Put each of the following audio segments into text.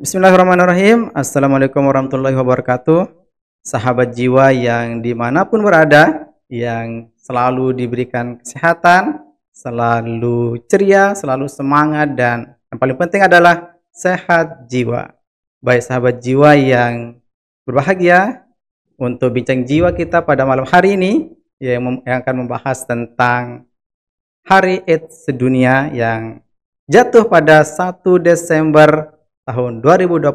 Bismillahirrahmanirrahim. Assalamualaikum warahmatullahi wabarakatuh. Sahabat jiwa yang dimanapun berada, yang selalu diberikan kesehatan, selalu ceria, selalu semangat, dan yang paling penting adalah sehat jiwa. Baik sahabat jiwa yang berbahagia, untuk bincang jiwa kita pada malam hari ini yang akan membahas tentang Hari AIDS Sedunia yang jatuh pada 1 Desember tahun 2024.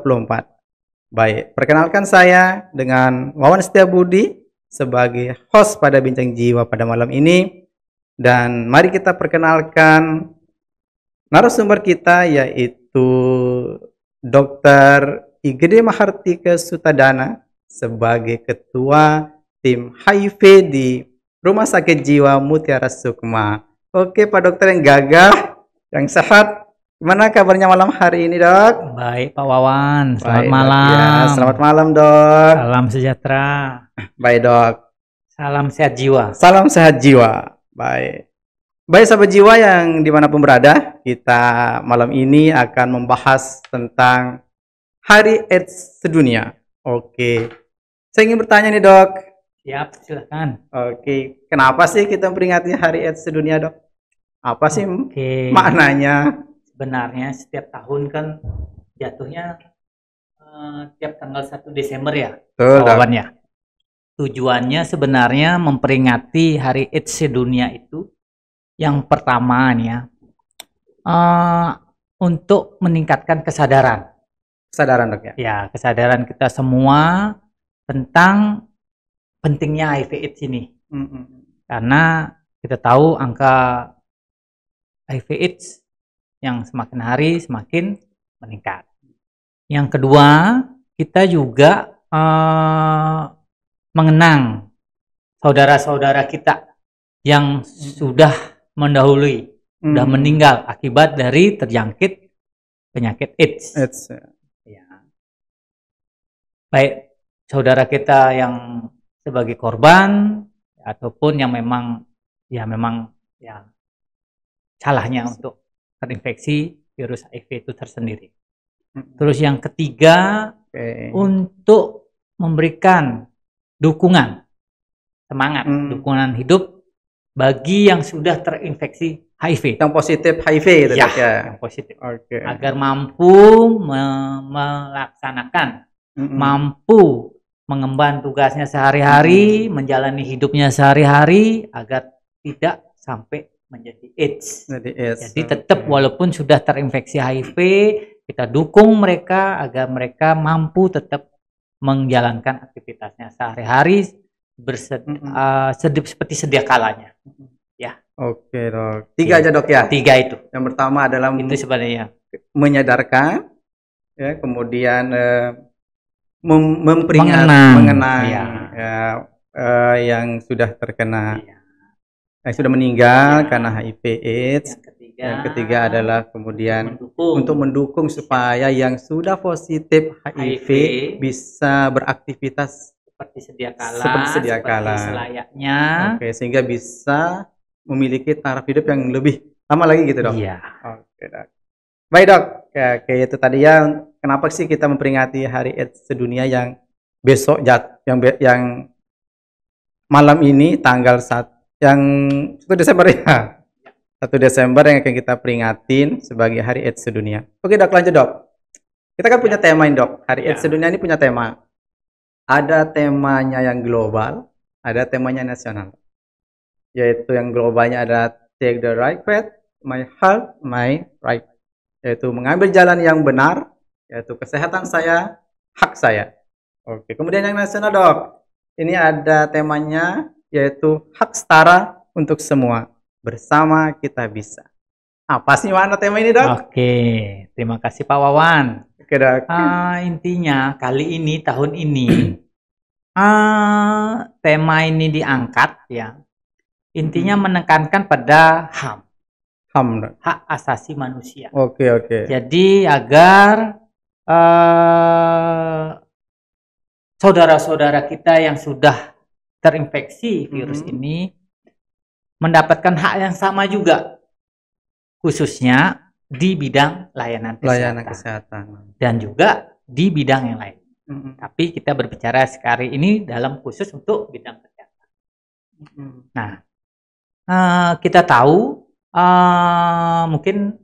Baik, perkenalkan saya dengan Wawan Setiabudi sebagai host pada Bincang Jiwa pada malam ini. Dan mari kita perkenalkan narasumber kita, yaitu Dr. Igede Mahartika Sutadana sebagai Ketua Tim HIV di Rumah Sakit Jiwa Mutiara Sukma. Oke Pak Dokter yang gagah, yang sehat, gimana kabarnya malam hari ini, Dok? Baik Pak Wawan, selamat Baik, malam. Dok. Ya, selamat malam, Dok. Salam sejahtera. Baik, Dok. Salam sehat jiwa. Salam sehat jiwa. Baik. Baik sahabat jiwa yang dimanapun berada, kita malam ini akan membahas tentang Hari AIDS Sedunia. Oke. Saya ingin bertanya nih, Dok. Siap, silakan. Oke, kenapa sih kita memperingati Hari AIDS Sedunia, Dok? Apa sih Oke. maknanya? Sebenarnya setiap tahun kan jatuhnya tiap tanggal 1 Desember ya, Betul, Pak Dok. Wawan ya. Tujuannya sebenarnya memperingati Hari AIDS Sedunia itu yang pertama nih ya, untuk meningkatkan kesadaran. Kesadaran, Dok, ya? Ya, kesadaran kita semua tentang pentingnya HIV AIDS ini. Karena kita tahu angka HIV AIDS yang semakin hari semakin meningkat. Yang kedua, kita juga mengenang saudara-saudara kita yang sudah mendahului, sudah meninggal akibat dari terjangkit penyakit AIDS. Ya. Baik saudara kita yang sebagai korban ataupun yang memang salahnya untuk terinfeksi virus HIV itu tersendiri. Terus yang ketiga, untuk memberikan dukungan, semangat, dukungan hidup bagi yang sudah terinfeksi HIV. Yang positif HIV itu, Ya, Dok, ya? yang positif. Oke. Agar mampu melaksanakan, mampu mengemban tugasnya sehari-hari, menjalani hidupnya sehari-hari agar tidak sampai menjadi AIDS. Jadi tetap walaupun sudah terinfeksi HIV, kita dukung mereka agar mereka mampu tetap menjalankan aktivitasnya sehari-hari seperti sedia kalanya. Ya. Oke, Dok. 3 aja, Dok, ya? 3 itu. Yang pertama adalah Itu sebenarnya menyadarkan, ya, kemudian mengenang ya, yang sudah terkena, yang sudah meninggal karena HIV AIDS. Yang ketiga adalah kemudian untuk mendukung supaya yang sudah positif HIV bisa beraktivitas seperti sedia kala, seperti selayaknya. Oke, sehingga bisa memiliki taraf hidup yang lebih lama lagi gitu, Dok. Iya. Oke, Dok. Baik, Dok. Kayak itu tadi ya, kenapa sih kita memperingati Hari AIDS Sedunia yang besok yang malam ini tanggal 1 Desember ya. 1 Desember yang akan kita peringatin sebagai Hari AIDS Sedunia. Oke, Dok, lanjut, Dok. Kita kan punya tema ini, Dok. Hari AIDS Sedunia ini punya tema. Ada temanya yang global, ada temanya nasional. Yaitu yang globalnya ada Take the Right Path, My Health, My Right. Yaitu mengambil jalan yang benar, yaitu kesehatan saya, hak saya. Oke, kemudian yang nasional, Dok. Ini ada temanya, yaitu hak setara untuk semua. Bersama kita bisa. Apa sih mana tema ini, Dok? Oke, terima kasih Pak Wawan. Oke, Dok. Intinya kali ini, tahun ini, tema ini diangkat ya. Intinya menekankan pada HAM. HAM, Dok. Hak asasi manusia. Oke. Jadi agar saudara-saudara kita yang sudah terinfeksi virus ini mendapatkan hak yang sama juga, khususnya di bidang layanan kesehatan dan juga di bidang yang lain. Tapi kita berbicara sekali ini dalam khusus untuk bidang kesehatan. Nah, kita tahu mungkin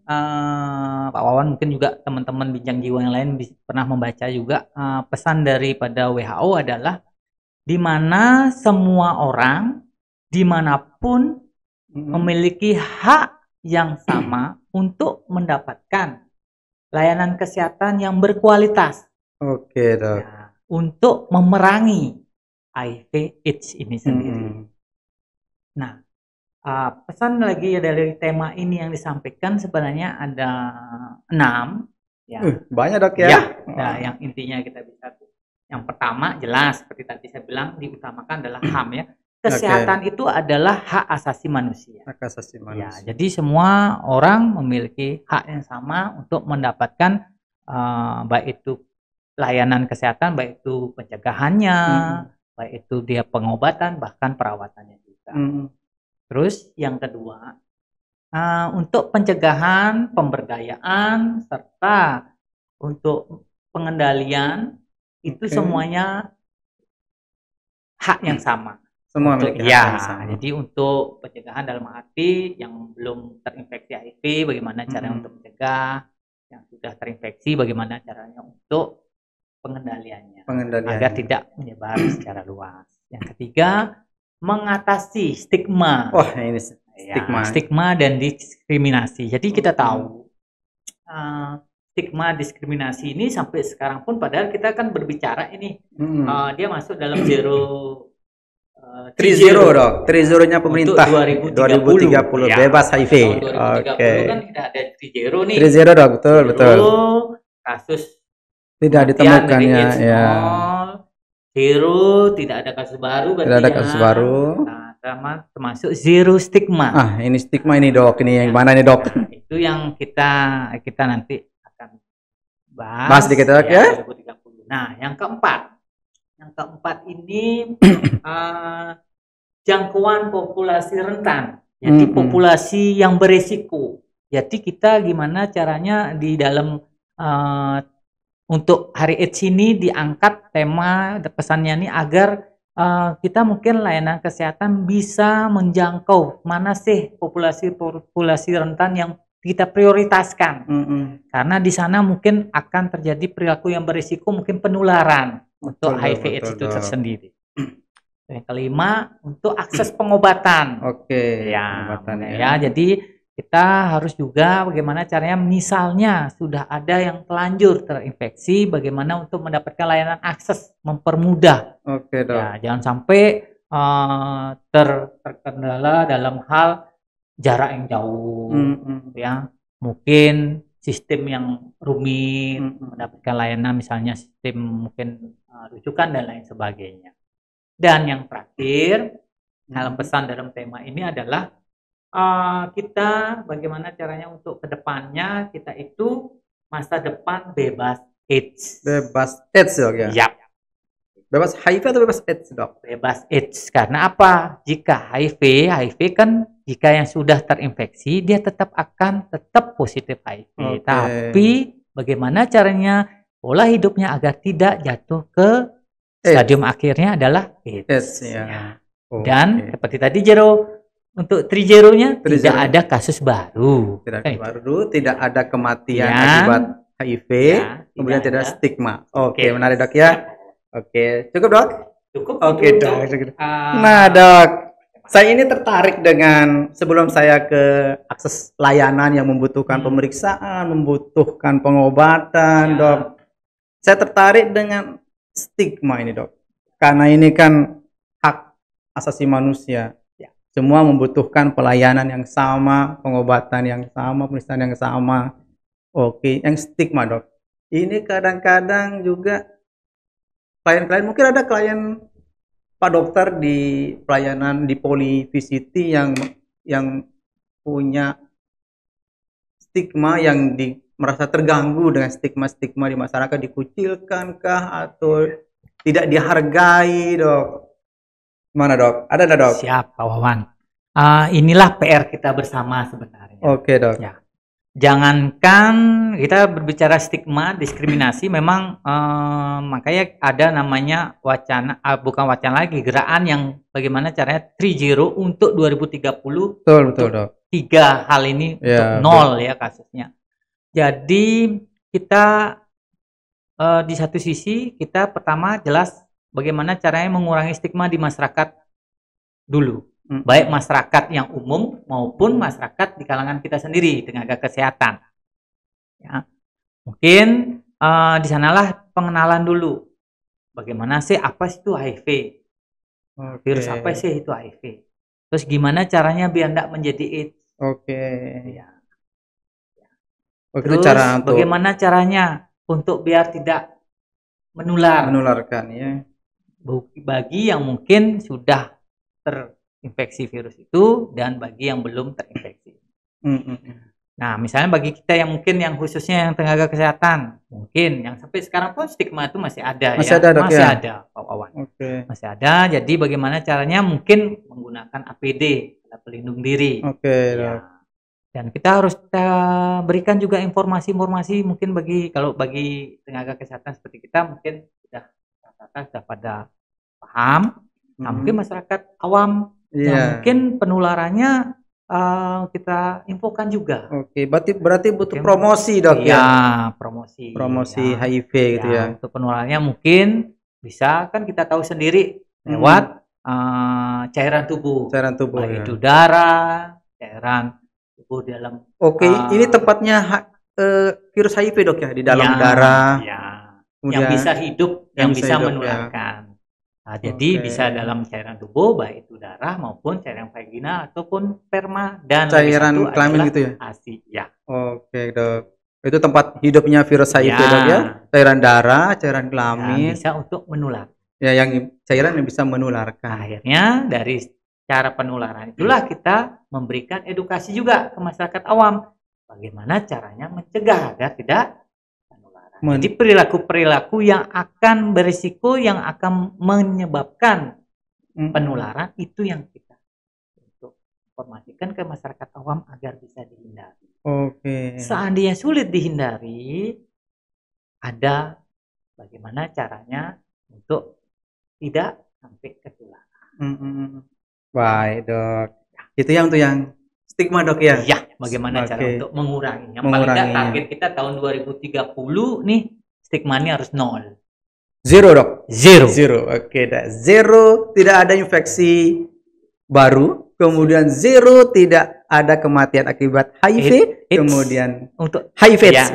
Pak Wawan, mungkin juga teman-teman bincang jiwa yang lain pernah membaca juga pesan daripada WHO adalah di mana semua orang dimanapun memiliki hak yang sama untuk mendapatkan layanan kesehatan yang berkualitas. Oke, Dok. Ya, untuk memerangi HIV/AIDS ini sendiri. Nah, pesan lagi dari tema ini yang disampaikan sebenarnya ada 6. Ya. Banyak, Dok, ya? Ya. Nah, yang intinya kita bisa. Yang pertama jelas seperti tadi saya bilang diutamakan adalah HAM ya. Kesehatan itu adalah hak asasi manusia. Hak asasi manusia. Ya, jadi semua orang memiliki hak yang sama untuk mendapatkan baik itu layanan kesehatan, baik itu pencegahannya, baik itu dia pengobatan, bahkan perawatannya juga. Terus yang kedua, untuk pencegahan, pemberdayaan, serta untuk pengendalian itu semuanya hak yang sama. Semua untuk, memiliki hak yang sama. Jadi untuk pencegahan dalam arti yang belum terinfeksi HIV, bagaimana caranya untuk mencegah, yang sudah terinfeksi, bagaimana caranya untuk pengendaliannya agar tidak menyebar secara luas. Yang ketiga, mengatasi stigma. Wah, ini stigma dan diskriminasi. Jadi kita tahu stigma diskriminasi ini sampai sekarang pun, padahal kita kan berbicara ini dia masuk dalam 3-0, Dok. 3-0-nya pemerintah 2030 ya. Bebas HIV. Oke. Kan kita ada 3-0 nih. 3-0, Dok, betul. Kasus tidak ditemukannya ya. 0, tidak ada kasus baru. Tidak ada kasus baru. Nah, termasuk 0 stigma. Ini stigma ini, Dok. Ini yang mana nih, Dok? Nah, itu yang kita nanti akan bahas sedikit, Dok, ya. 2030. Nah, yang keempat ini jangkauan populasi rentan. Jadi populasi yang berisiko. Jadi kita gimana caranya di dalam untuk hari AIDS ini diangkat tema pesannya ini agar kita mungkin layanan kesehatan bisa menjangkau mana sih populasi rentan yang kita prioritaskan. Karena di sana mungkin akan terjadi perilaku yang berisiko, mungkin penularan untuk HIV/AIDS itu tersendiri. Yang kelima, untuk akses pengobatan. Jadi kita harus juga bagaimana caranya, misalnya sudah ada yang telanjur terinfeksi, bagaimana untuk mendapatkan layanan akses, mempermudah. Jangan sampai terkendala dalam hal jarak yang jauh, mungkin sistem yang rumit, mendapatkan layanan misalnya sistem mungkin rujukan dan lain sebagainya. Dan yang terakhir dalam pesan dalam tema ini adalah kita bagaimana caranya untuk kedepannya kita itu masa depan bebas AIDS. Bebas AIDS, Dok, ya? Yap. Bebas HIV atau bebas AIDS, Dok? Bebas AIDS. Karena apa? Jika HIV kan jika yang sudah terinfeksi dia tetap positif HIV. Tapi bagaimana caranya pola hidupnya agar tidak jatuh ke stadium akhirnya adalah AIDS. Dan seperti tadi untuk 3-0-nya tidak ada kasus baru. Tidak ada kematian akibat HIV, kemudian tidak ada stigma. Oke, menarik, Dok, ya. Oke, cukup, Dok? Cukup. Oke, Dok. Nah, Dok, saya ini tertarik dengan sebelum saya ke akses layanan yang membutuhkan pemeriksaan, membutuhkan pengobatan, Dok. Saya tertarik dengan stigma ini, Dok. Karena ini kan hak asasi manusia. Semua membutuhkan pelayanan yang sama, pengobatan yang sama, pemeriksaan yang sama. Oke, yang stigma, Dok. Ini kadang-kadang juga klien-klien, mungkin ada klien Pak Dokter di pelayanan di Poly-VCT yang punya stigma, yang merasa terganggu dengan stigma-stigma di masyarakat, dikucilkankah atau tidak dihargai, Dok? Mana, Dok? Ada nggak, Dok? Siap, Pak Wawan. Inilah PR kita bersama sebenarnya. Oke, Dok. Ya. jangankan kita berbicara stigma, diskriminasi, memang makanya ada namanya wacana, bukan wacana lagi, gerakan yang bagaimana caranya 3-0 untuk 2030. Betul Dok. 3 hal ini untuk nol ya kasusnya. Jadi kita di satu sisi kita pertama jelas bagaimana caranya mengurangi stigma di masyarakat dulu. Baik masyarakat yang umum maupun masyarakat di kalangan kita sendiri, tenaga kesehatan. Ya. Mungkin di sanalah pengenalan dulu. Bagaimana sih, apa sih itu HIV? Virus apa sih itu HIV? Terus gimana caranya biar tidak menjadi AIDS? Ya. Terus bagaimana caranya untuk biar tidak menularkan ya. Bagi yang mungkin sudah terinfeksi virus itu dan bagi yang belum terinfeksi. Nah, misalnya bagi kita yang mungkin yang khususnya yang tenaga kesehatan, mungkin yang sampai sekarang pun stigma itu masih ada, masih ada, Pak Wawan. Masih ada. Jadi bagaimana caranya mungkin menggunakan APD, alat pelindung diri. Ya. Dan kita harus berikan juga informasi-informasi mungkin bagi tenaga kesehatan seperti kita mungkin sudah pada paham. Nah, mungkin masyarakat awam yang mungkin penularannya kita infokan juga. Berarti butuh promosi Dok ya. Promosi HIV gitu ya. Untuk penularannya mungkin bisa kan kita tahu sendiri lewat cairan tubuh. Baik itu darah, cairan tubuh dalam. Ini tempatnya virus HIV Dok ya, di dalam darah. Yang bisa hidup, yang bisa menularkan. Nah, jadi bisa dalam cairan tubuh, baik itu darah maupun cairan vagina ataupun sperma, dan cairan kelamin gitu ya. ASI, ya. Dok. Itu tempat hidupnya virus HIV Dok ya. Cairan darah, cairan kelamin. Bisa untuk menular. Ya, yang cairan yang bisa menularkan. Akhirnya dari cara penularan itulah kita memberikan edukasi juga ke masyarakat awam. Bagaimana caranya mencegah agar tidak. Jadi perilaku-perilaku yang akan berisiko, yang akan menyebabkan penularan itu yang kita untuk informasikan ke masyarakat awam agar bisa dihindari. Seandainya sulit dihindari, ada bagaimana caranya untuk tidak sampai ketularan. Baik Dok. Itu yang stigma Dok ya? Iya, bagaimana cara untuk menguranginya. Paling tidak target kita tahun 2030 nih, stigmanya harus 0. 0 Dok? 0. Dah. 0 tidak ada infeksi baru, kemudian 0 tidak ada kematian akibat HIV, kemudian untuk HIV. Dah.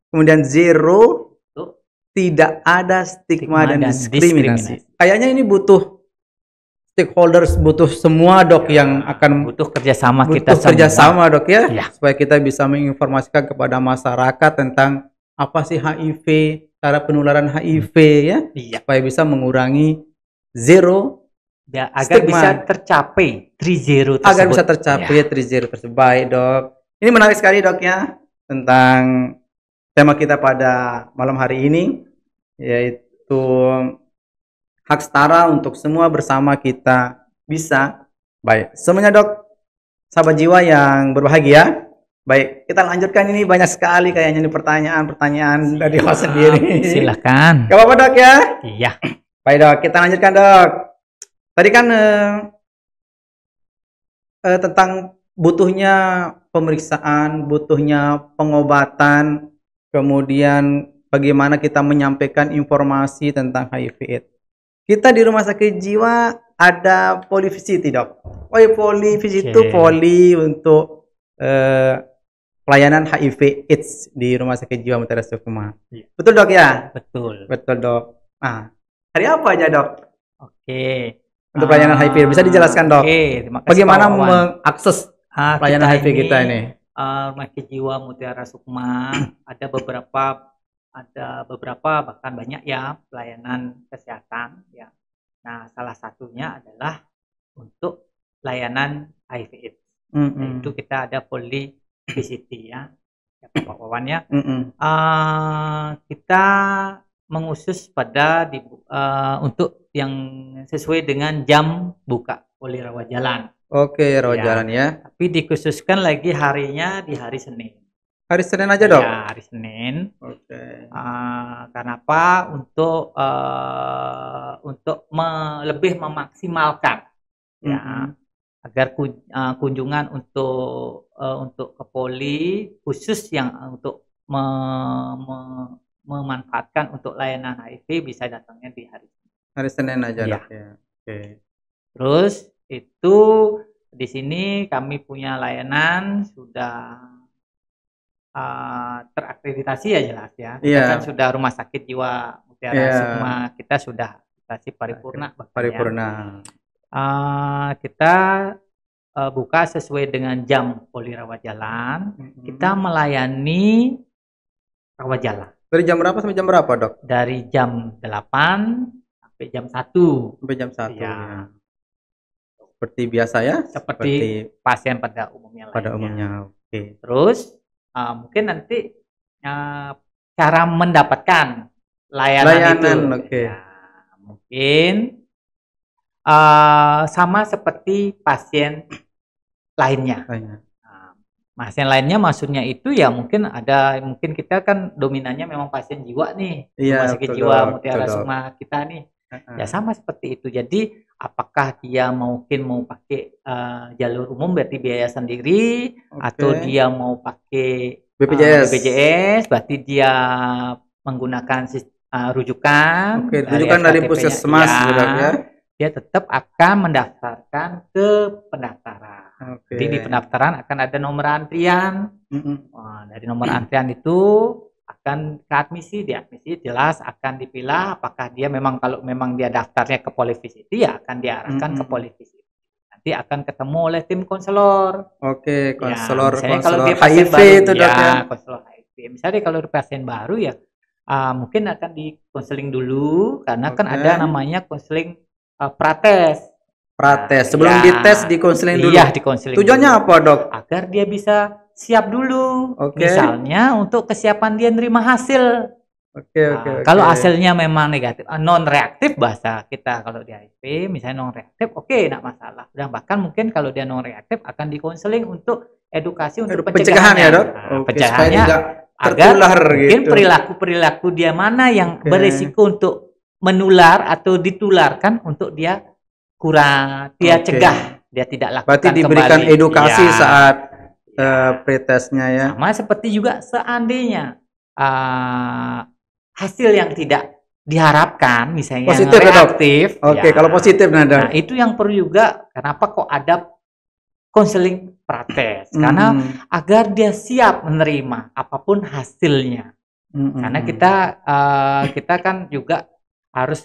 Kemudian 0 tidak ada stigma dan diskriminasi. Kayaknya ini butuh stakeholders, butuh semua Dok yang akan butuh kerjasama Dok ya, supaya kita bisa menginformasikan kepada masyarakat tentang apa sih HIV, cara penularan HIV ya, supaya bisa mengurangi 0 agar stigma. Bisa tercapai 3-0 tersebut. Agar bisa tercapai 3-0 tersebut. Baik Dok, ini menarik sekali Dok ya tentang tema kita pada malam hari ini, yaitu hak setara untuk semua bersama kita bisa. Baik, semuanya Dok, sahabat jiwa yang berbahagia. Baik, kita lanjutkan, ini banyak sekali kayaknya nih pertanyaan-pertanyaan dari Mas sendiri. Silakan. Gak apa-apa Dok ya? Iya. Baik Dok, kita lanjutkan Dok. Tadi kan tentang butuhnya pemeriksaan, butuhnya pengobatan, kemudian bagaimana kita menyampaikan informasi tentang HIV/AIDS. Kita di rumah sakit jiwa ada Polivisiti Dok. Polivisiti itu poli untuk pelayanan HIV/AIDS di rumah sakit jiwa Mutiara Sukma. Betul Dok ya? Betul Dok. Nah, hari apa aja Dok? Untuk pelayanan HIV, bisa dijelaskan Dok? Bagaimana mengakses pelayanan HIV kita ini? Rumah sakit jiwa Mutiara Sukma ada beberapa bahkan banyak ya pelayanan kesehatan ya. Nah, salah satunya adalah untuk layanan HIV/AIDS. Itu kita ada Polivisiti ya, Pak Wawan ya. Kita mengusus untuk yang sesuai dengan jam buka poli rawat jalan. Oke, rawat Ya, jalan ya. tapi dikhususkan lagi harinya di hari Senin. Hari Senin aja, Dok? Ya, hari Senin. Oke. Kenapa? Untuk lebih memaksimalkan ya, agar kunjungan untuk ke poli khusus yang untuk memanfaatkan untuk layanan HIV bisa datangnya di hari Senin aja, ya. Dok ya. Oke. Terus itu di sini kami punya layanan sudah terakreditasi ya jelas ya. Kita kan sudah Rumah Sakit Jiwa Mutiara Sukma, kita sudah akreditasi paripurna. Paripurna. Kita buka sesuai dengan jam poli rawat jalan. Kita melayani rawat jalan. Dari jam berapa sampai jam berapa, Dok? Dari jam 8 sampai jam 1. Sampai jam 1 ya. Seperti biasa ya? Seperti pasien pada umumnya lainnya. Pada umumnya, oke. Terus mungkin nanti cara mendapatkan layanan itu. Okay. Ya, mungkin sama seperti pasien lainnya. Pasien lainnya maksudnya itu ya mungkin kita kan dominannya memang pasien jiwa nih. Rumah Sakit Jiwa Mutiara Sukma kita nih. Ya sama seperti itu. Jadi apakah dia mungkin mau pakai jalur umum berarti biaya sendiri, atau dia mau pakai BPJS berarti dia menggunakan rujukan. Rujukan dari puskesmas ya. Dia tetap akan mendaftarkan ke pendaftaran. Jadi di pendaftaran akan ada nomor antrian. Dari nomor antrian itu akan ke admisi, di admisi jelas akan dipilah apakah dia memang, kalau memang dia daftarnya ke Polivisiti ya akan diarahkan ke Polivisiti. Nanti akan ketemu oleh tim konselor. Oke, konselor kalau dia HIV baru, itu, Dok ya. Konselor HIV. Misalnya kalau pasien baru ya mungkin akan dikonseling dulu karena kan ada namanya konseling prates. Sebelum dites dikonseling dulu. Iya, dikonseling. Tujuannya apa, Dok? Agar dia bisa siap dulu. Misalnya untuk kesiapan dia nerima hasil. Kalau hasilnya memang negatif, non reaktif bahasa kita kalau di HIV, misalnya non reaktif, enggak masalah. Dan bahkan mungkin kalau dia non reaktif akan dikonseling untuk edukasi untuk pencegahan ya, Dok. Pencegahannya agar mungkin perilaku dia mana yang berisiko untuk menular atau ditularkan untuk dia kurang, dia cegah, dia tidak lakukan. Berarti diberikan kembali edukasi saat pretesnya ya. Sama seperti juga seandainya hasil yang tidak diharapkan, misalnya positif, yang reaktif. Kalau positif nah itu yang perlu juga. Kenapa kok ada konseling prates? Karena agar dia siap menerima apapun hasilnya. Karena kita kan juga harus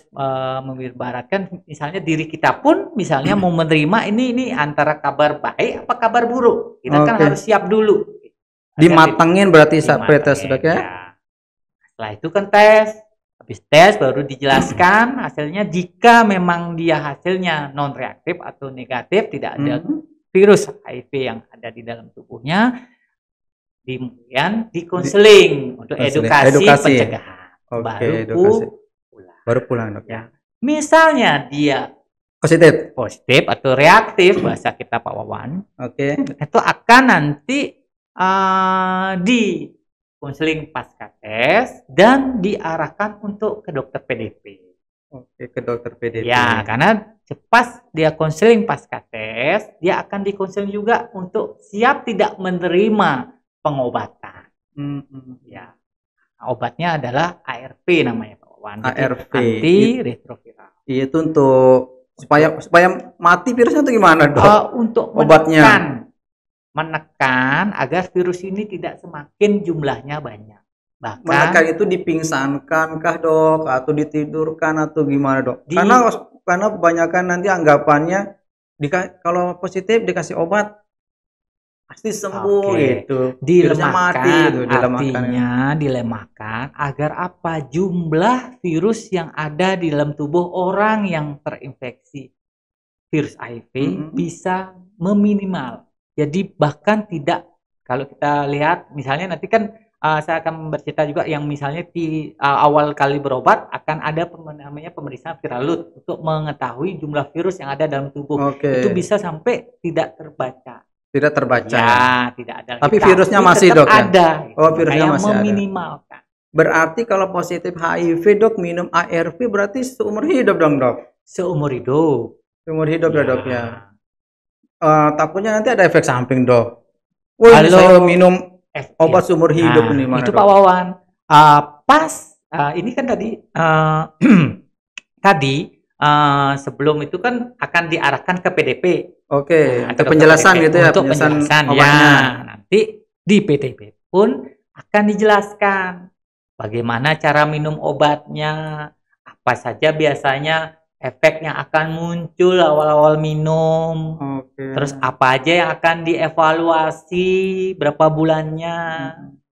mengibaratkan misalnya diri kita pun misalnya mau menerima ini antara kabar baik apa kabar buruk, kita kan harus siap dulu. Dimatangin berarti saat pretest, Dok ya. Setelah itu kan tes, habis tes baru dijelaskan hasilnya. Jika memang dia hasilnya non reaktif atau negatif, tidak ada virus HIV yang ada di dalam tubuhnya, kemudian dikonseling untuk edukasi pencegahan. Baru pulang, Dok ya. Misalnya dia positif atau reaktif bahasa kita Pak Wawan, itu akan nanti di konseling pasca tes dan diarahkan untuk ke dokter PDP. Ke dokter PDP. Ya, karena pas dia konseling pasca tes, dia akan dikonseling juga untuk siap tidak menerima pengobatan. Ya, obatnya adalah ARV namanya Pak. ARV, antiretroviral. Itu untuk supaya mati virusnya itu gimana, Dok? Untuk menekan agar virus ini tidak semakin jumlahnya banyak. Bahkan menekan itu dipingsankan kah, Dok, atau ditidurkan atau gimana, Dok? Karena kebanyakan nanti anggapannya kalau positif dikasih obat pasti sembuh gitu. Dilemahkan, artinya dilemahkan agar apa? Jumlah virus yang ada di dalam tubuh orang yang terinfeksi virus HIV bisa meminimal. Jadi bahkan tidak, kalau kita lihat misalnya nanti kan saya akan bercerita juga yang misalnya di awal kali berobat akan ada namanya pemeriksaan viral load untuk mengetahui jumlah virus yang ada dalam tubuh. Itu bisa sampai tidak terbaca. Tidak terbaca. Ya, tidak ada. Tapi virusnya masih, Dok, ya? Ada. Gitu. Oh, virusnya masih meminimalkan. Berarti kalau positif HIV, Dok, minum ARV berarti seumur hidup dong, Dok? Seumur hidup. Seumur hidup ya, Dok, ya. Takutnya nanti ada efek samping, Dok. Wah, saya minum obat seumur hidup nih, itu Pak Wawan. Ini kan tadi sebelum itu kan akan diarahkan ke PDP. Oke, itu penjelasan PDP, gitu ya, untuk penjelasan ya. Nanti di PDP pun akan dijelaskan bagaimana cara minum obatnya, apa saja biasanya efek yang akan muncul awal-awal minum. Terus apa aja yang akan dievaluasi berapa bulannya,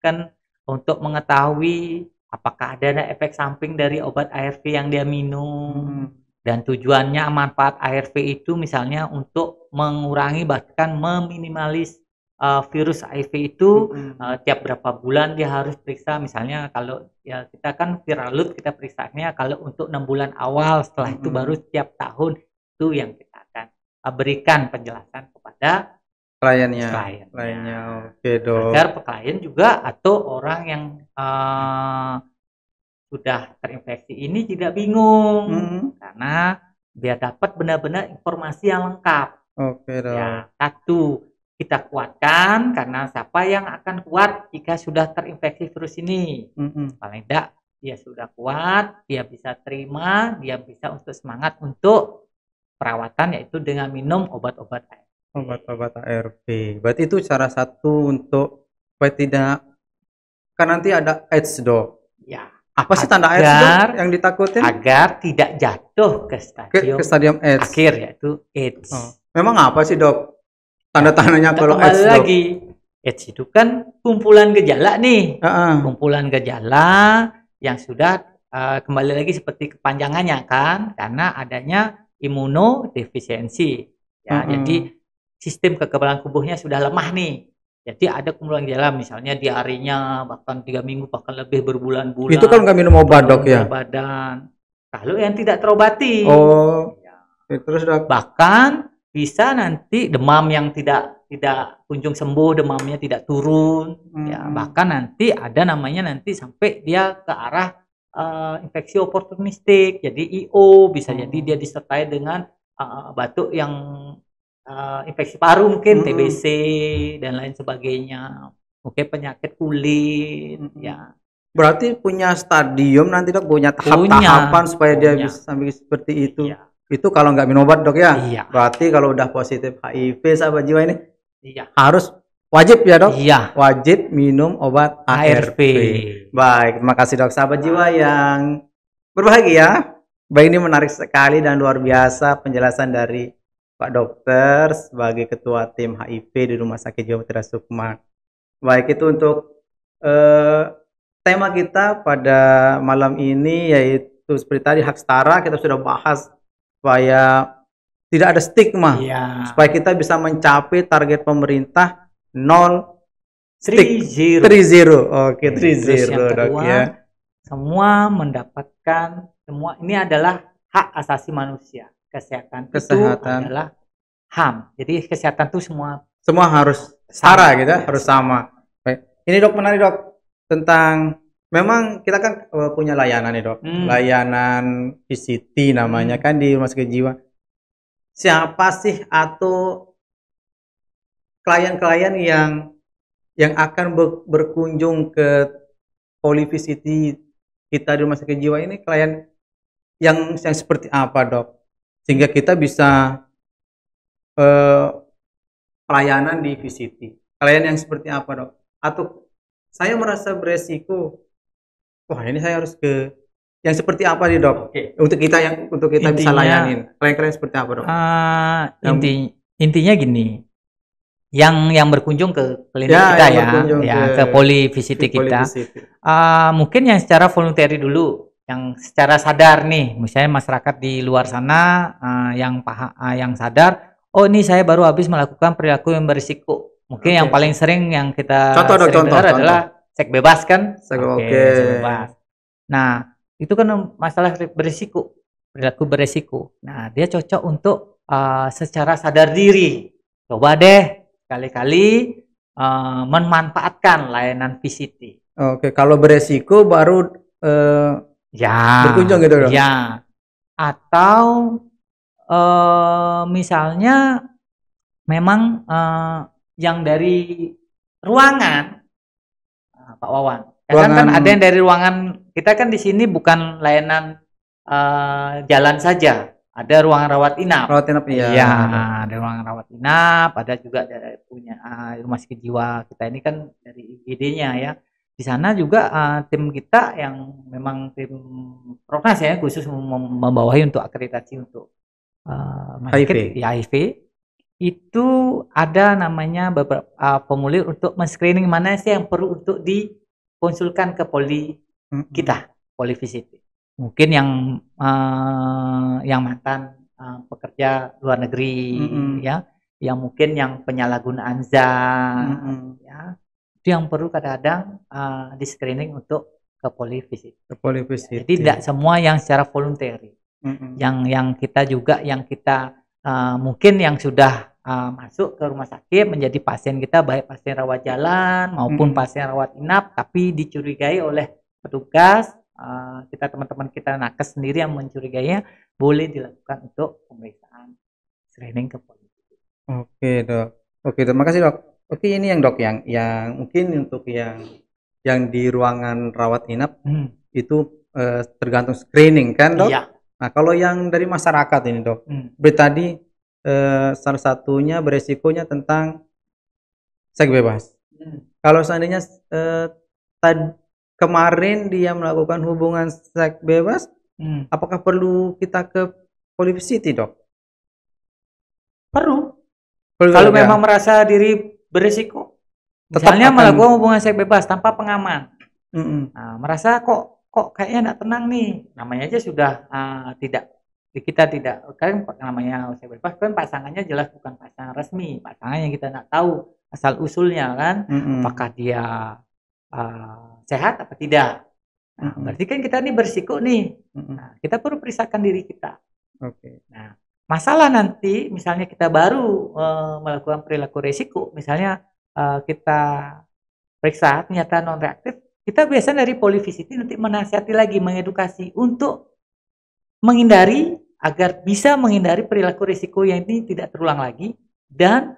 kan untuk mengetahui apakah ada efek samping dari obat ARV yang dia minum. Dan tujuannya manfaat ARV itu misalnya untuk mengurangi bahkan meminimalis virus HIV itu tiap berapa bulan dia harus periksa. Misalnya kalau ya kita kan viral load kita periksanya kalau untuk 6 bulan awal, setelah itu baru tiap tahun itu yang kita akan berikan penjelasan kepada kliennya. Oke, Dok. Agar klien juga atau orang yang sudah terinfeksi ini tidak bingung, karena biar dapat benar-benar informasi yang lengkap. Oke, Dok. Ya, satu kita kuatkan karena siapa yang akan kuat jika sudah terinfeksi virus ini? Paling tidak dia sudah kuat, dia bisa terima, dia bisa untuk semangat untuk perawatan yaitu dengan minum obat-obat ARV. Obat-obat ARV. Berarti itu cara satu untuk supaya tidak kan nanti ada AIDS, Dok. Ya. Apa sih tanda AIDS, Dok, yang ditakutin? Agar tidak jatuh ke stadium AIDS akhir yaitu AIDS. Memang apa sih, Dok? Tanda-tandanya kalau AIDS, Dok? Lagi, AIDS itu kan kumpulan gejala nih. Kumpulan gejala yang sudah kembali lagi seperti kepanjangannya kan, karena adanya imunodefisiensi. Ya, jadi sistem kekebalan tubuhnya sudah lemah nih. Jadi ada kumpulan gejala misalnya diarenya bahkan 3 minggu bahkan lebih berbulan-bulan. Itu kan nggak minum obat, Dok, ya? Badan. Kalau yang tidak terobati. Terus, Dok. Bahkan bisa nanti demam yang tidak kunjung sembuh, demamnya tidak turun. Ya, bahkan nanti ada namanya nanti sampai dia ke arah infeksi oportunistik. Jadi IO bisa jadi dia disertai dengan batuk yang infeksi paru mungkin TBC dan lain sebagainya, mungkin penyakit kulit ya. Berarti punya stadium nanti, Dok, punya tahap-tahapan supaya dia bisa sampai seperti itu. Itu kalau nggak minum obat, Dok, ya. Berarti kalau udah positif HIV sahabat jiwa ini harus wajib ya, Dok. Wajib minum obat ARV. Baik, terima kasih, Dok, sahabat jiwa yang berbahagia. Baik, ini menarik sekali dan luar biasa penjelasan dari Pak Dokter sebagai ketua tim HIV di Rumah Sakit Jiwa Mutiara Sukma. Baik, itu untuk tema kita pada malam ini yaitu seperti tadi hak setara kita sudah bahas supaya tidak ada stigma, supaya kita bisa mencapai target pemerintah 30. Oke, 30, Dok, ya. Semua mendapatkan ini adalah hak asasi manusia. Kesehatan itu adalah HAM. Jadi kesehatan itu semua harus setara gitu, harus sama. Baik. Ini, Dok, menarik, Dok, tentang memang kita kan punya layanan nih, Dok. Layanan PCT namanya kan di Rumah Sakit Jiwa. Siapa sih atau klien-klien yang akan berkunjung ke poli PCT kita di Rumah Sakit Jiwa ini, klien yang seperti apa, Dok? Sehingga kita bisa pelayanan di VCT. Klien yang seperti apa, Dok? Atau saya merasa beresiko, wah ini saya harus ke yang seperti apa nih, Dok? Untuk kita intinya, bisa layanin. Klien-klien seperti apa, Dok? Intinya gini, yang berkunjung ke klinik kita ke poli VCT kita, mungkin yang secara voluntary dulu. Yang secara sadar nih, misalnya masyarakat di luar sana yang sadar, oh ini saya baru habis melakukan perilaku yang berisiko. Mungkin yang paling sering yang kita dengar adalah seks bebas kan? Oke. Seks bebas. Nah, itu kan masalah berisiko, perilaku berisiko. Nah, dia cocok untuk secara sadar diri. Coba deh kali-kali memanfaatkan layanan VCT. Oke, kalau beresiko baru berkunjung gitu dong? Ya, atau misalnya memang yang dari ruangan, Pak Wawan. Kan ada yang dari ruangan. Kita kan di sini bukan layanan jalan saja. Ada ruangan rawat inap. Rawat inap, iya. Iya, ada ruangan rawat inap. Ada juga dari punya rumah sakit jiwa. Kita ini kan dari IGD-nya ya. Di sana juga tim kita yang memang tim Proknas ya, khusus membawahi untuk akreditasi untuk HIV. Itu ada namanya beberapa formulir untuk men-screening mana sih yang perlu untuk dikonsulkan ke poli kita, poli VCT. Mungkin yang mantan pekerja luar negeri, ya, yang mungkin yang penyalahgunaan zat, ya, itu yang perlu kadang-kadang di-screening untuk ke poli VCT. Jadi tidak semua yang secara voluntary. Yang kita juga mungkin yang sudah masuk ke rumah sakit menjadi pasien kita, baik pasien rawat jalan maupun pasien rawat inap, tapi dicurigai oleh petugas, kita teman-teman kita nakes sendiri yang mencurigainya, boleh dilakukan untuk pemeriksaan screening ke polisi. Oke dok, oke terima kasih dok. Oke ini yang dok yang mungkin untuk yang di ruangan rawat inap itu tergantung screening kan dok? Iya. Nah kalau yang dari masyarakat ini dok, tadi salah satunya beresikonya tentang seks bebas. Kalau seandainya kemarin dia melakukan hubungan seks bebas, apakah perlu kita ke poli VCT dok? Perlu kalau memang merasa diri beresiko. Misalnya melakukan hubungan seks bebas tanpa pengaman, nah, merasa kok kayaknya tidak tenang nih, namanya aja sudah kita tidak kan namanya seks bebas kan pasangannya jelas bukan pasangan resmi, pasangan yang kita tidak tahu asal usulnya kan, apakah dia sehat atau tidak. Nah, berarti kan kita ini berisiko nih. Nah, kita perlu periksakan diri kita. Nah, masalah nanti misalnya kita baru melakukan perilaku resiko, misalnya kita periksa ternyata non reaktif, kita biasanya dari poli VCT nanti menasihati lagi, mengedukasi untuk menghindari agar bisa menghindari perilaku risiko yang ini tidak terulang lagi, dan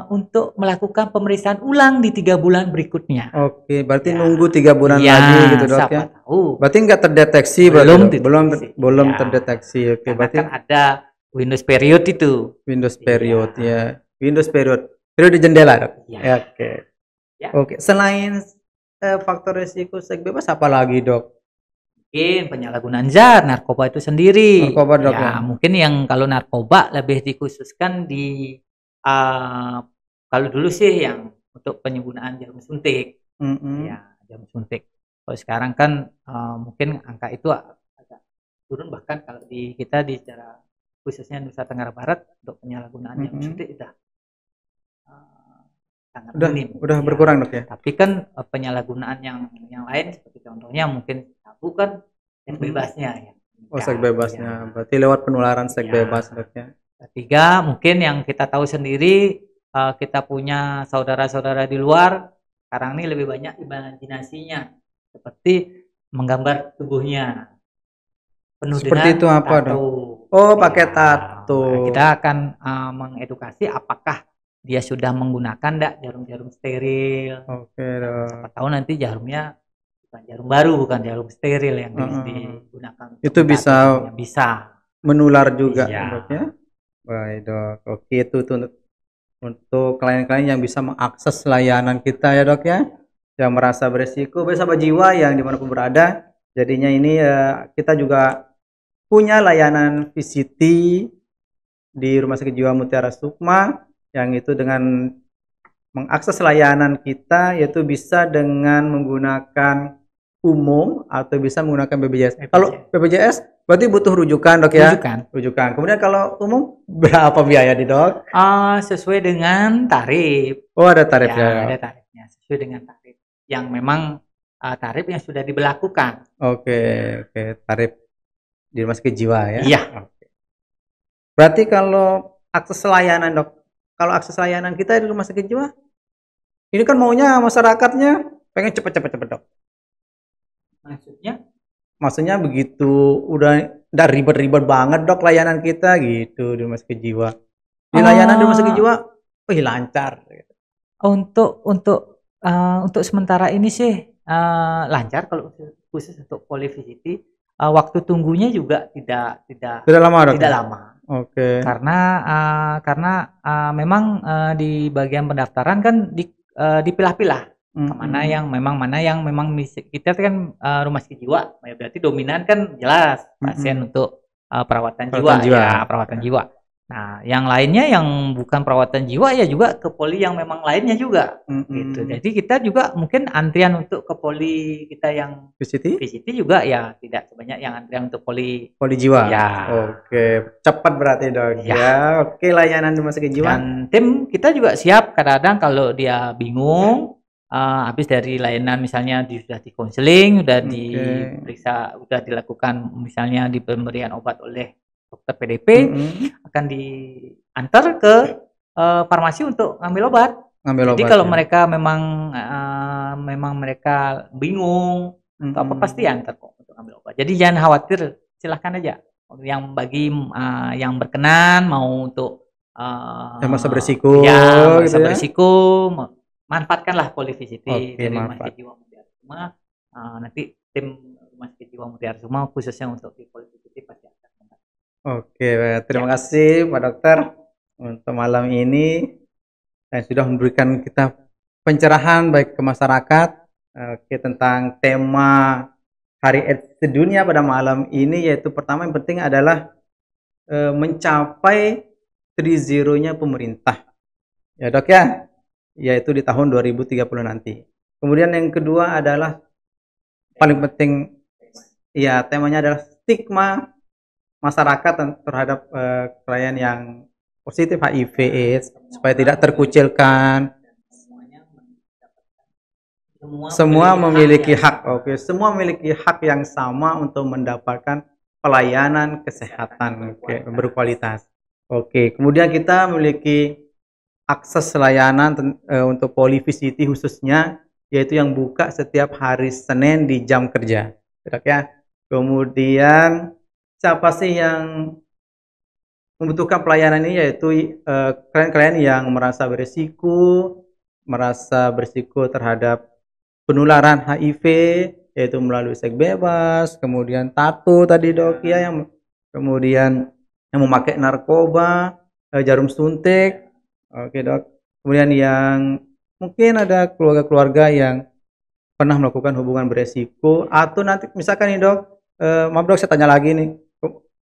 untuk melakukan pemeriksaan ulang di 3 bulan berikutnya. Oke, berarti nunggu 3 bulan lagi gitu dok ya? Berarti nggak terdeteksi, belum terdeteksi. Oke, berarti kan ada Windows period itu. Windows period ya, Windows period di jendela dok. Ya, oke. Ya. Oke, selain faktor risiko seks bebas apa lagi dok? Mungkin penyalahgunaan zat, narkoba itu sendiri. Narkoba dok ya. Mungkin yang kalau narkoba lebih dikhususkan di kalau dulu sih yang untuk penyalahgunaan jarum suntik, ya jarum suntik. Kalau sekarang kan mungkin angka itu agak turun, bahkan kalau di kita di secara khususnya Nusa Tenggara Barat untuk penyalahgunaan jarum suntik sudah sangat minim. Udah berkurang dok ya. Tapi kan penyalahgunaan yang lain seperti contohnya mungkin sabu kan seks bebasnya ya. Seks bebasnya, berarti lewat penularan seks bebas dok ya. Ketiga, mungkin yang kita tahu sendiri, kita punya saudara-saudara di luar, sekarang ini lebih banyak imajinasinya, seperti menggambar tubuhnya penuh seperti dengan itu apa tato. Oh, pakai tato. Kita akan mengedukasi apakah dia sudah menggunakan enggak jarum-jarum steril. Oke dok. Siapa tahu nanti jarumnya bukan jarum baru, bukan jarum steril yang digunakan. Itu bisa menular juga dok ya. Baik dok, oke itu untuk klien-klien yang bisa mengakses layanan kita ya dok ya, yang merasa beresiko, bersama jiwa yang dimanapun berada. Jadinya ini kita juga punya layanan VCT di Rumah Sakit Jiwa Mutiara Sukma, yang itu dengan mengakses layanan kita yaitu bisa dengan menggunakan umum atau bisa menggunakan BPJS. Kalau BPJS berarti butuh rujukan dok ya? Rujukan. Kemudian kalau umum berapa biaya di dok? Sesuai dengan tarif. Oh ada tarifnya. Ada tarifnya sesuai dengan tarif. yang memang tarif yang sudah diberlakukan. Oke, tarif di rumah sakit jiwa ya. Iya. Oke. Berarti kalau akses layanan dok, kalau akses layanan kita di rumah sakit jiwa, ini kan maunya masyarakatnya pengen cepet dok. Maksudnya begitu udah ribet-ribet banget dok layanan kita gitu di rumah sakit jiwa. Di layanan di rumah sakit jiwa, lancar. Untuk sementara ini sih lancar kalau khusus untuk Polyvisity. Waktu tunggunya juga tidak lama dok. Tidak lama. Oke. Karena memang di bagian pendaftaran kan dipilah-pilah. Mana yang memang kita kan rumah sakit jiwa, berarti dominan kan jelas pasien untuk perawatan jiwa. Ya, perawatan jiwa. Nah, yang lainnya yang bukan perawatan jiwa ya juga ke poli yang memang lainnya juga gitu. Jadi kita juga mungkin antrian untuk ke poli kita yang VCT juga ya tidak sebanyak yang antrian untuk poli jiwa. Ya. Oke, cepat berarti dok. Ya. Oke, layanan rumah sakit jiwa. Dan tim kita juga siap kadang-kadang kalau dia bingung habis dari layanan misalnya sudah di konseling, sudah diperiksa, sudah dilakukan misalnya di pemberian obat oleh dokter PDP, akan diantar ke farmasi untuk ngambil obat. Jadi kalau mereka memang mereka bingung apa pasti antar kok untuk ngambil obat. Jadi jangan khawatir, silahkan aja. Yang bagi yang berkenan mau untuk masa berisiko, masa berisiko, manfaatkanlah Polyvisity dari Rumah Sakit Jiwa Mutiara Suma. Nanti tim Rumah Sakit Jiwa Mutiara Suma khususnya untuk di Polyvisity pasti akan. Oke, terima kasih Pak Dokter untuk malam ini yang sudah memberikan kita pencerahan baik ke masyarakat tentang tema Hari AIDS Sedunia pada malam ini, yaitu pertama yang penting adalah mencapai 3-0-nya pemerintah. Ya dok ya, yaitu di tahun 2030 nanti. Kemudian yang kedua adalah paling penting, ya temanya adalah stigma masyarakat terhadap klien yang positif HIV/AIDS supaya tidak terkucilkan. Semua memiliki hak. Oke, semua memiliki hak yang sama untuk mendapatkan pelayanan kesehatan berkualitas. Oke, kemudian kita memiliki akses layanan untuk Polyvisity khususnya, yaitu yang buka setiap hari Senin di jam kerja. Ya. Kemudian siapa sih yang membutuhkan pelayanan ini, yaitu klien-klien yang merasa berisiko terhadap penularan HIV, yaitu melalui seks bebas, kemudian tato tadi dok ya, yang kemudian yang memakai narkoba, jarum suntik, oke dok. Kemudian yang mungkin ada keluarga-keluarga yang pernah melakukan hubungan beresiko, atau nanti misalkan nih dok, maaf dok saya tanya lagi nih,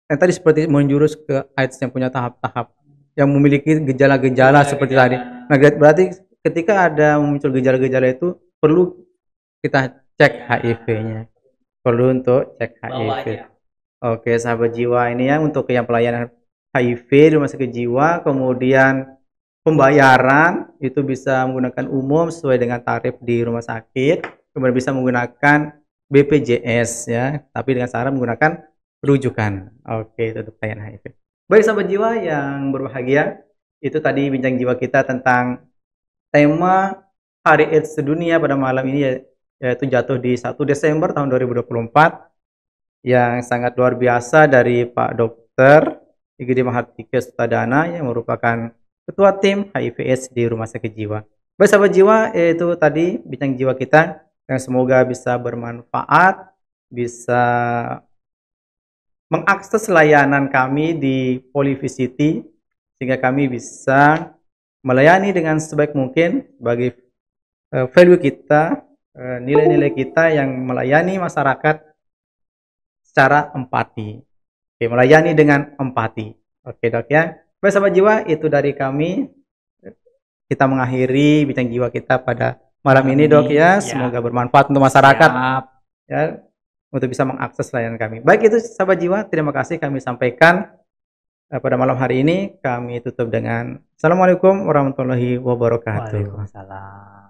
yang tadi seperti menjurus ke AIDS yang punya tahap-tahap, yang memiliki gejala-gejala seperti tadi. Nah berarti ketika ada muncul gejala-gejala itu perlu kita cek HIV-nya, perlu untuk cek HIV. Oke sahabat jiwa, ini ya untuk yang pelayanan HIV di rumah sakit jiwa. Kemudian pembayaran itu bisa menggunakan umum sesuai dengan tarif di rumah sakit, kemudian bisa menggunakan BPJS ya, tapi dengan syarat menggunakan rujukan. Oke, itu untuk pelayanan HIV. Baik sahabat jiwa yang berbahagia, itu tadi bincang jiwa kita tentang tema Hari AIDS Sedunia pada malam ini, yaitu jatuh di 1 Desember tahun 2024, yang sangat luar biasa dari Pak Dokter Igede Mahardika Sutadana yang merupakan Ketua Tim HIV/AIDS di Rumah Sakit Jiwa. Baik sahabat jiwa, itu tadi bincang jiwa kita yang semoga bisa bermanfaat, bisa mengakses layanan kami di Polyvisity sehingga kami bisa melayani dengan sebaik mungkin bagi value kita, nilai-nilai kita yang melayani masyarakat secara empati. Oke, melayani dengan empati. Oke dok ya. Baik sahabat jiwa, itu dari kami. Kita mengakhiri bincang jiwa kita pada malam ini dok ya. Semoga bermanfaat untuk masyarakat. Ya, untuk bisa mengakses layanan kami. Baik itu sahabat jiwa, terima kasih kami sampaikan pada malam hari ini. Kami tutup dengan Assalamualaikum warahmatullahi wabarakatuh. Waalaikumsalam.